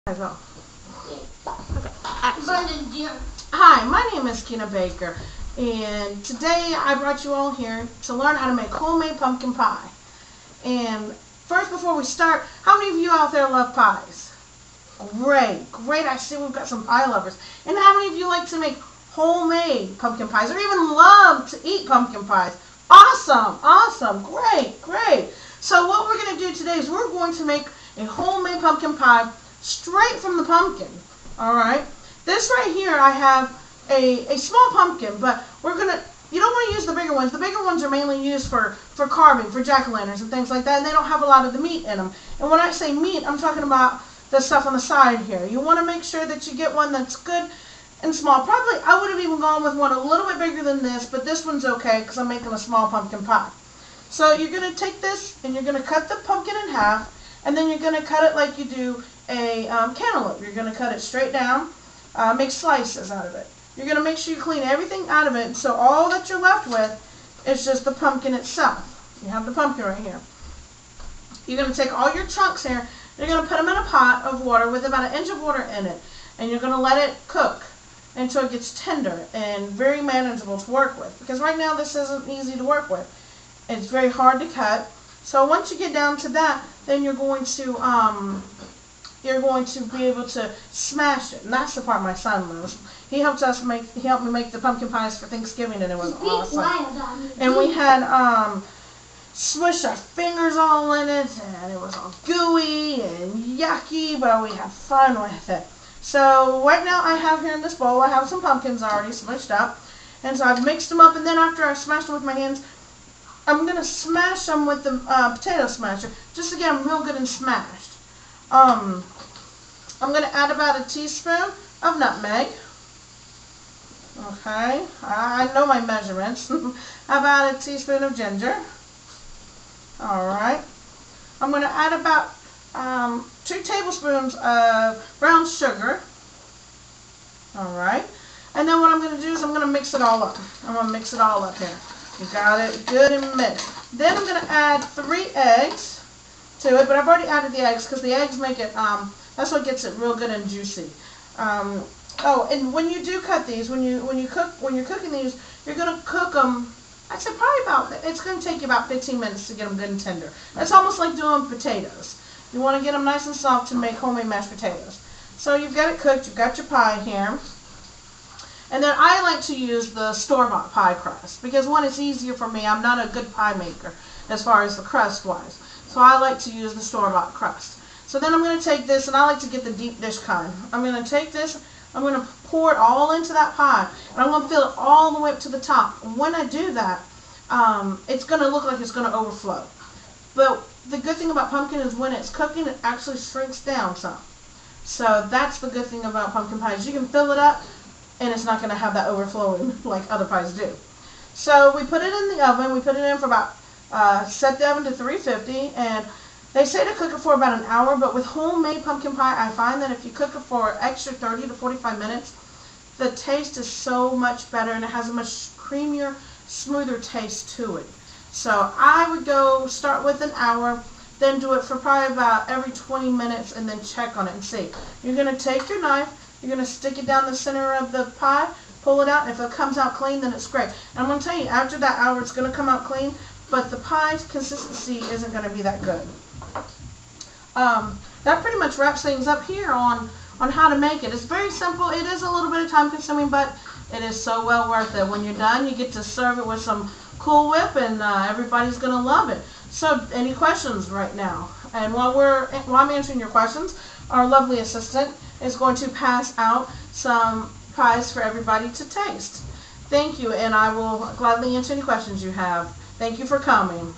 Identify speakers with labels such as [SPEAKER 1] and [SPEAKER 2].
[SPEAKER 1] Go. Okay.
[SPEAKER 2] Hi,
[SPEAKER 1] my name is Kina Baker, and today I brought you all here to learn how to make homemade pumpkin pie. And first, before we start, how many of you out there love pies? Great. I see we've got some pie lovers. And how many of you like to make homemade pumpkin pies, or even love to eat pumpkin pies? Awesome, great. So what we're going to do today is we're going to make a homemade pumpkin pie straight from the pumpkin. Alright, this right here I have a small pumpkin, but you don't want to use the bigger ones. The bigger ones are mainly used for carving, for jack-o'-lanterns and things like that, and they don't have a lot of the meat in them. And when I say meat, I'm talking about the stuff on the side here. You want to make sure that you get one that's good and small. Probably I would have even gone with one a little bit bigger than this, but this one's okay because I'm making a small pumpkin pie. So you're going to take this and you're going to cut the pumpkin in half, and then you're going to cut it like you do a cantaloupe. You're going to cut it straight down, make slices out of it. You're going to make sure you clean everything out of it, so all that you're left with is just the pumpkin itself. You have the pumpkin right here. You're going to take all your chunks here, you're going to put them in a pot of water with about 1 inch of water in it, and you're going to let it cook until it gets tender and very manageable to work with, because right now this isn't easy to work with. It's very hard to cut. So once you get down to that, then you're going to be able to smash it. And that's the part my son loves. He helped me make the pumpkin pies for Thanksgiving, and it was awesome. And we had smushed our fingers all in it, and it was all gooey and yucky, but we had fun with it. So right now I have here in this bowl, I have some pumpkins already smushed up, and so I've mixed them up, and then after I smashed them with my hands, I'm going to smash them with the potato smasher, just to get them real good and smashed. I'm going to add about 1 teaspoon of nutmeg. Okay, I know my measurements. About 1 teaspoon of ginger. Alright. I'm going to add about 2 tablespoons of brown sugar. Alright. And then what I'm going to do is I'm going to mix it all up. I'm going to mix it all up here. You got it good and mixed. Then I'm going to add 3 eggs to it, but I've already added the eggs because the eggs make it, that's what gets it real good and juicy. Oh, and when you do cut these, when you're cooking these, you're going to cook them, I'd say it's going to take you about 15 minutes to get them good and tender. It's almost like doing potatoes. You want to get them nice and soft to make homemade mashed potatoes. So you've got it cooked, you've got your pie here. And then I like to use the store-bought pie crust because, one, it's easier for me. I'm not a good pie maker as far as the crust wise. So I like to use the store-bought crust. So then I'm going to take this, and I like to get the deep dish kind. I'm going to take this, I'm going to pour it all into that pie, and I'm going to fill it all the way up to the top. And when I do that, it's going to look like it's going to overflow. But the good thing about pumpkin is when it's cooking, it actually shrinks down some. So that's the good thing about pumpkin pies. You can fill it up, and it's not going to have that overflowing like other pies do. So we put it in the oven. We put it in for about, set the oven to 350, and they say to cook it for about 1 hour, but with homemade pumpkin pie, I find that if you cook it for extra 30 to 45 minutes, the taste is so much better, and it has a much creamier, smoother taste to it. So I would start with 1 hour, then do it for probably about every 20 minutes, and then check on it and see. You're going to take your knife, you're going to stick it down the center of the pie, pull it out, and if it comes out clean, then it's great. And I'm going to tell you, after that hour, it's going to come out clean, but the pie's consistency isn't going to be that good. That pretty much wraps things up here on how to make it. It's very simple. It is a little bit of time consuming, but it is so well worth it. When you're done, you get to serve it with some Cool Whip, and everybody's going to love it. So any questions right now? And while I'm answering your questions, our lovely assistant is going to pass out some pies for everybody to taste. Thank you, and I will gladly answer any questions you have. Thank you for coming.